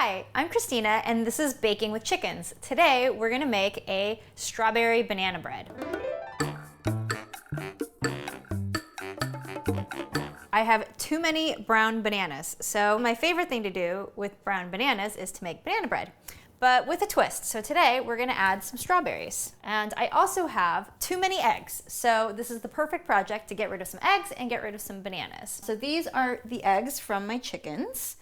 Hi, I'm Christina and this is Baking with Chickens. Today we're gonna make a strawberry banana bread. I have too many brown bananas, so my favorite thing to do with brown bananas is to make banana bread, but with a twist. So today we're gonna add some strawberries. And I also have too many eggs, so this is the perfect project to get rid of some eggs and get rid of some bananas. So these are the eggs from my chickens.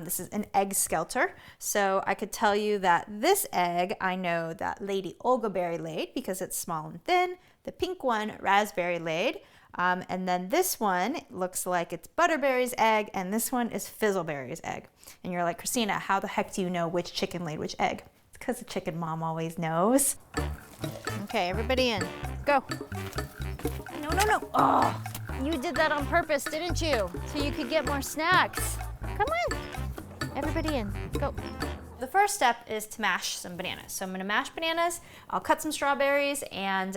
This is an egg skelter, so I could tell you that this egg I know that Lady Olgaberry laid because it's small and thin. The pink one, Raspberry laid. And then this one looks like it's Butterberry's egg, and this one is Fizzleberry's egg. And you're like, Christina, how the heck do you know which chicken laid which egg? It's because the chicken mom always knows. Okay, everybody in. Go. No, no, no. Oh, you did that on purpose, didn't you? So you could get more snacks. Come on. Everybody in. Go. The first step is to mash some bananas. So I'm going to mash bananas, I'll cut some strawberries, and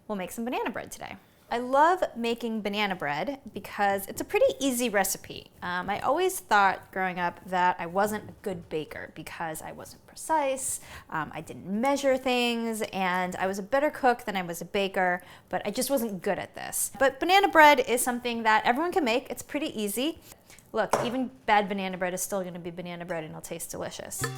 we'll make some banana bread today. I love making banana bread because it's a pretty easy recipe. I always thought growing up that I wasn't a good baker because I wasn't precise, I didn't measure things, and I was a better cook than I was a baker, but I just wasn't good at this. But banana bread is something that everyone can make. It's pretty easy. Look, even bad banana bread is still gonna be banana bread and it'll taste delicious. The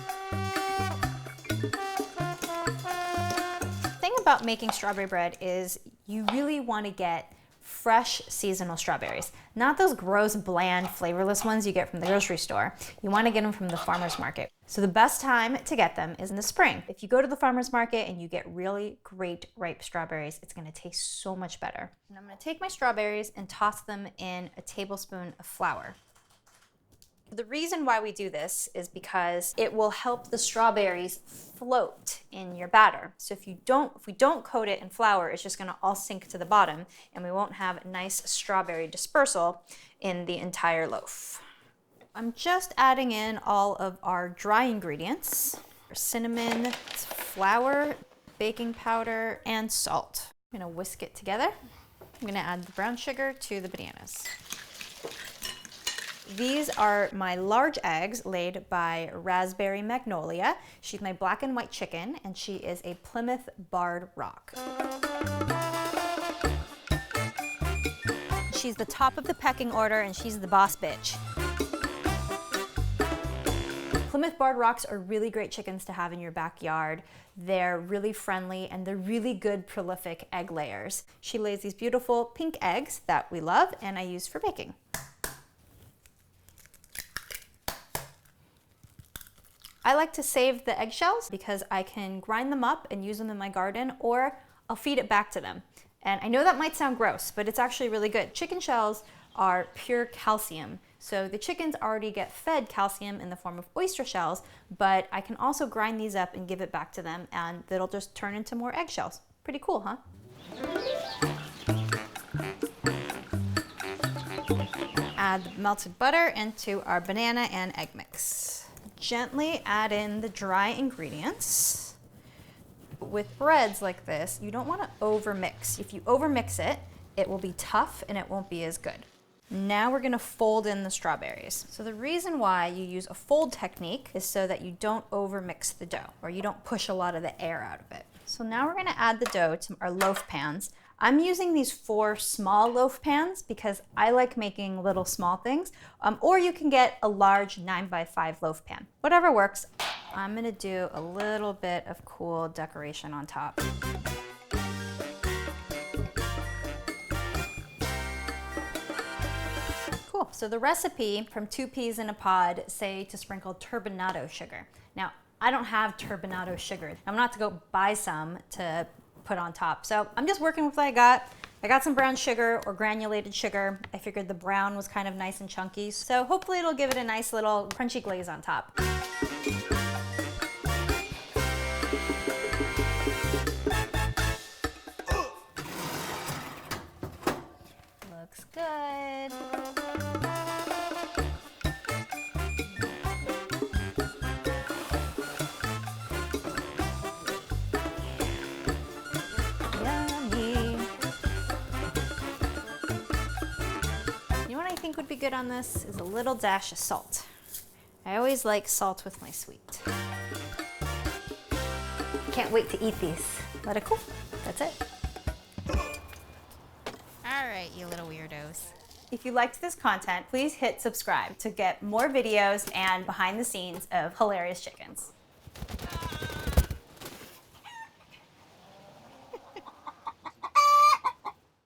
thing about making strawberry bread is you really wanna get fresh seasonal strawberries. Not those gross, bland, flavorless ones you get from the grocery store. You wanna get them from the farmer's market. So the best time to get them is in the spring. If you go to the farmer's market and you get really great ripe strawberries, it's gonna taste so much better. And I'm gonna take my strawberries and toss them in a tablespoon of flour. The reason why we do this is because it will help the strawberries float in your batter. So if we don't coat it in flour, it's just gonna all sink to the bottom and we won't have nice strawberry dispersal in the entire loaf. I'm just adding in all of our dry ingredients: cinnamon, flour, baking powder, and salt. I'm gonna whisk it together. I'm gonna add the brown sugar to the bananas. These are my large eggs laid by Raspberry Magnolia. She's my black and white chicken, and she is a Plymouth Barred Rock. She's the top of the pecking order, and she's the boss bitch. Plymouth Barred Rocks are really great chickens to have in your backyard. They're really friendly and they're really good prolific egg layers. She lays these beautiful pink eggs that we love and I use for baking. I like to save the eggshells because I can grind them up and use them in my garden, or I'll feed it back to them. And I know that might sound gross, but it's actually really good. Chicken shells are pure calcium. So the chickens already get fed calcium in the form of oyster shells, but I can also grind these up and give it back to them, and it'll just turn into more eggshells. Pretty cool, huh? Add the melted butter into our banana and egg mix. Gently add in the dry ingredients. With breads like this, you don't want to overmix. If you overmix it, it will be tough and it won't be as good. Now we're going to fold in the strawberries. So the reason why you use a fold technique is so that you don't overmix the dough, or you don't push a lot of the air out of it. So now we're going to add the dough to our loaf pans. I'm using these 4 small loaf pans because I like making little small things, or you can get a large 9x5 loaf pan. Whatever works. I'm gonna do a little bit of cool decoration on top. Cool, so the recipe from 2 peas in a pod say to sprinkle turbinado sugar. Now, I don't have turbinado sugar. I'm gonna have to go buy some to put on top. So I'm just working with what I got. I got some brown sugar or granulated sugar. I figured the brown was kind of nice and chunky. So hopefully it'll give it a nice little crunchy glaze on top. Looks good. would be good on this is a little dash of salt. I I always like salt with my sweet. Can't wait to eat these. Let it cool. That's it. All right, you little weirdos. If you liked this content, please hit subscribe to get more videos and behind the scenes of hilarious chickens.